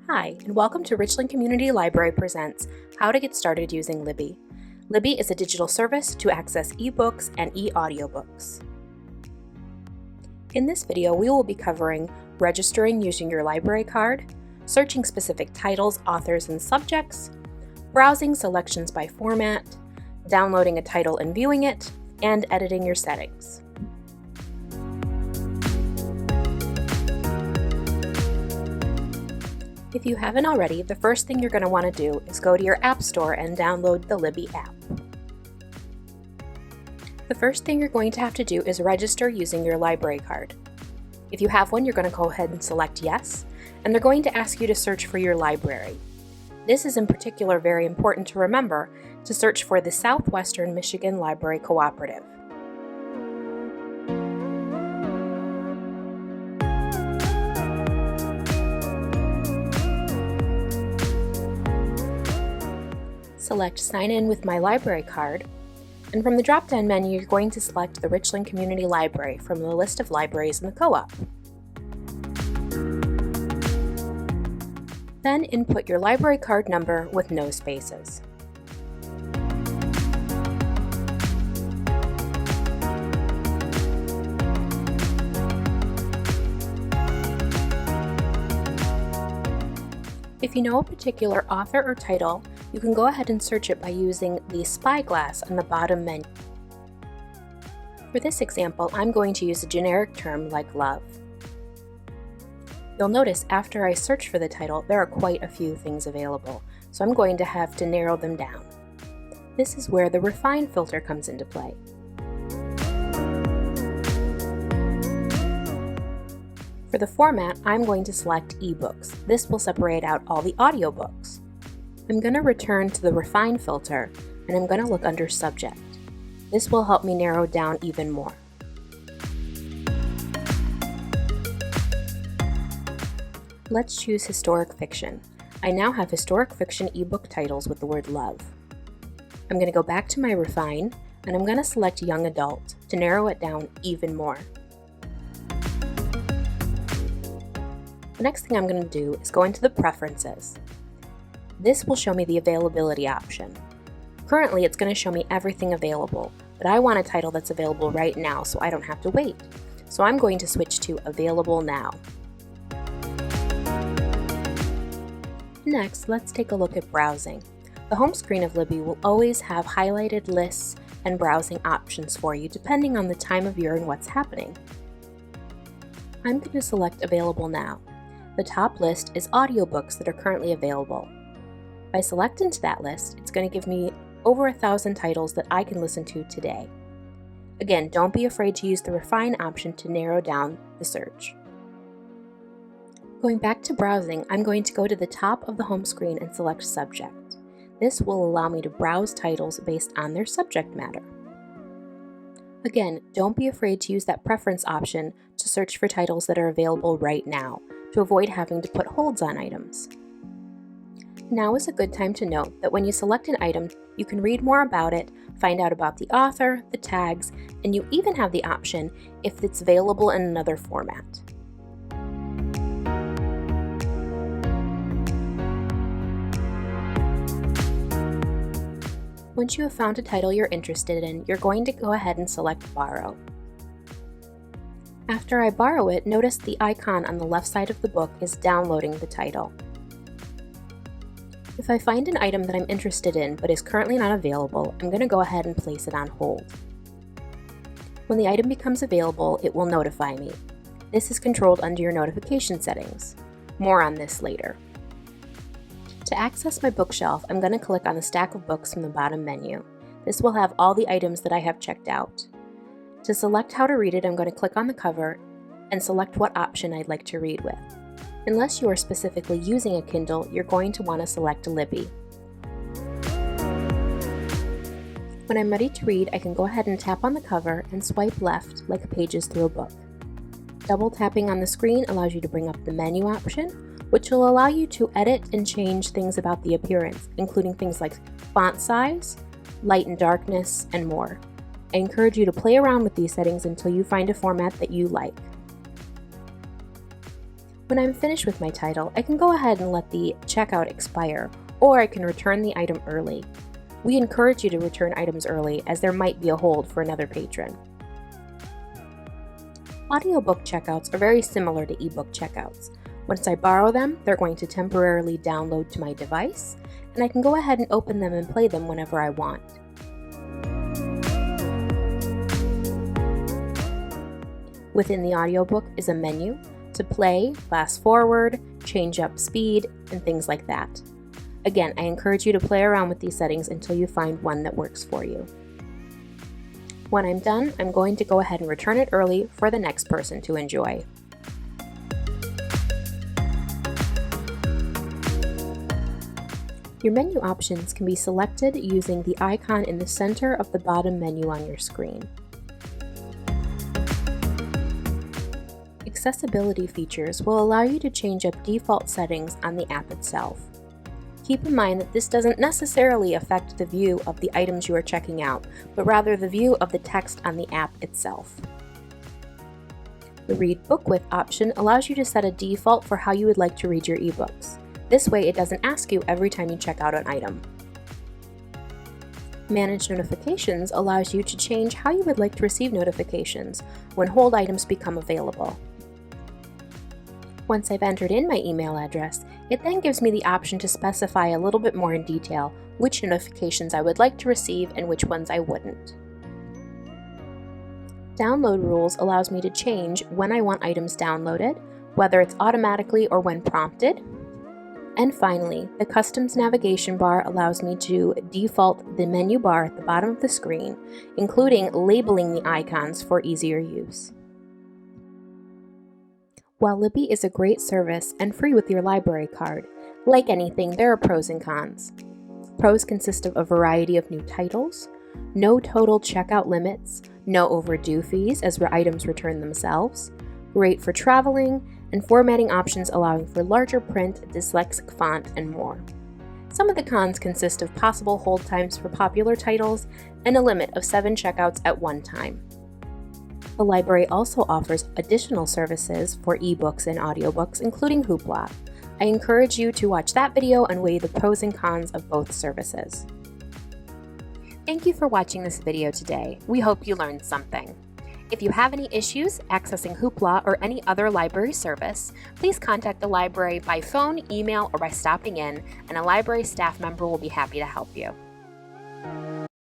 Hi, and welcome to Richland Community Library Presents How to Get Started Using Libby. Libby is a digital service to access ebooks and e-audiobooks. In this video, we will be covering registering using your library card, searching specific titles, authors, and subjects, browsing selections by format, downloading a title and viewing it, and editing your settings. If you haven't already, the first thing you're going to want to do is go to your App Store and download the Libby app. The first thing you're going to have to do is register using your library card. If you have one, you're going to go ahead and select Yes, and they're going to ask you to search for your library. This is in particular very important to remember to search for the Southwestern Michigan Library Cooperative. Select Sign In with My Library Card, and from the drop-down menu you're going to select the Richland Community Library from the list of libraries in the co-op. Then input your library card number with no spaces. If you know a particular author or title, you can go ahead and search it by using the spyglass on the bottom menu. For this example, I'm going to use a generic term like love. You'll notice after I search for the title, there are quite a few things available, so I'm going to have to narrow them down. This is where the refine filter comes into play. For the format, I'm going to select ebooks. This will separate out all the audiobooks. I'm going to return to the refine filter and I'm going to look under subject. This will help me narrow down even more. Let's choose historic fiction. I now have historic fiction ebook titles with the word love. I'm going to go back to my refine and I'm going to select young adult to narrow it down even more. The next thing I'm going to do is go into the preferences. This will show me the availability option. Currently it's going to show me everything available, but I want a title that's available right now so I don't have to wait. So I'm going to switch to available now. Next, let's take a look at browsing. The home screen of Libby will always have highlighted lists and browsing options for you depending on the time of year and what's happening. I'm going to select available now. The top list is audiobooks that are currently available. If I select into that list, it's going to give me over 1,000 titles that I can listen to today. Again, don't be afraid to use the refine option to narrow down the search. Going back to browsing, I'm going to go to the top of the home screen and select subject. This will allow me to browse titles based on their subject matter. Again, don't be afraid to use that preference option to search for titles that are available right now, to avoid having to put holds on items. Now is a good time to note that when you select an item, you can read more about it, find out about the author, the tags, and you even have the option if it's available in another format. Once you have found a title you're interested in, you're going to go ahead and select Borrow. After I borrow it, notice the icon on the left side of the book is downloading the title. If I find an item that I'm interested in but is currently not available, I'm going to go ahead and place it on hold. When the item becomes available, it will notify me. This is controlled under your notification settings. More on this later. To access my bookshelf, I'm going to click on the stack of books from the bottom menu. This will have all the items that I have checked out. To select how to read it, I'm going to click on the cover and select what option I'd like to read with. Unless you are specifically using a Kindle, you're going to want to select Libby. When I'm ready to read, I can go ahead and tap on the cover and swipe left like pages through a book. Double tapping on the screen allows you to bring up the menu option, which will allow you to edit and change things about the appearance, including things like font size, light and darkness, and more. I encourage you to play around with these settings until you find a format that you like. When I'm finished with my title, I can go ahead and let the checkout expire, or I can return the item early. We encourage you to return items early as there might be a hold for another patron. Audiobook checkouts are very similar to ebook checkouts. Once I borrow them, they're going to temporarily download to my device, and I can go ahead and open them and play them whenever I want. Within the audiobook is a menu to play, fast forward, change up speed, and things like that. Again, I encourage you to play around with these settings until you find one that works for you. When I'm done, I'm going to go ahead and return it early for the next person to enjoy. Your menu options can be selected using the icon in the center of the bottom menu on your screen. Accessibility features will allow you to change up default settings on the app itself. Keep in mind that this doesn't necessarily affect the view of the items you are checking out, but rather the view of the text on the app itself. The Read Book With option allows you to set a default for how you would like to read your ebooks. This way it doesn't ask you every time you check out an item. Manage Notifications allows you to change how you would like to receive notifications when hold items become available. Once I've entered in my email address, it then gives me the option to specify a little bit more in detail which notifications I would like to receive and which ones I wouldn't. Download Rules allows me to change when I want items downloaded, whether it's automatically or when prompted. And finally, the Customs navigation bar allows me to default the menu bar at the bottom of the screen, including labeling the icons for easier use. While Libby is a great service and free with your library card, like anything, there are pros and cons. Pros consist of a variety of new titles, no total checkout limits, no overdue fees as items return themselves, great for traveling, and formatting options allowing for larger print, dyslexic font, and more. Some of the cons consist of possible hold times for popular titles and a limit of 7 checkouts at one time. The library also offers additional services for ebooks and audiobooks, including Hoopla. I encourage you to watch that video and weigh the pros and cons of both services. Thank you for watching this video today. We hope you learned something. If you have any issues accessing Hoopla or any other library service, please contact the library by phone, email, or by stopping in, and a library staff member will be happy to help you.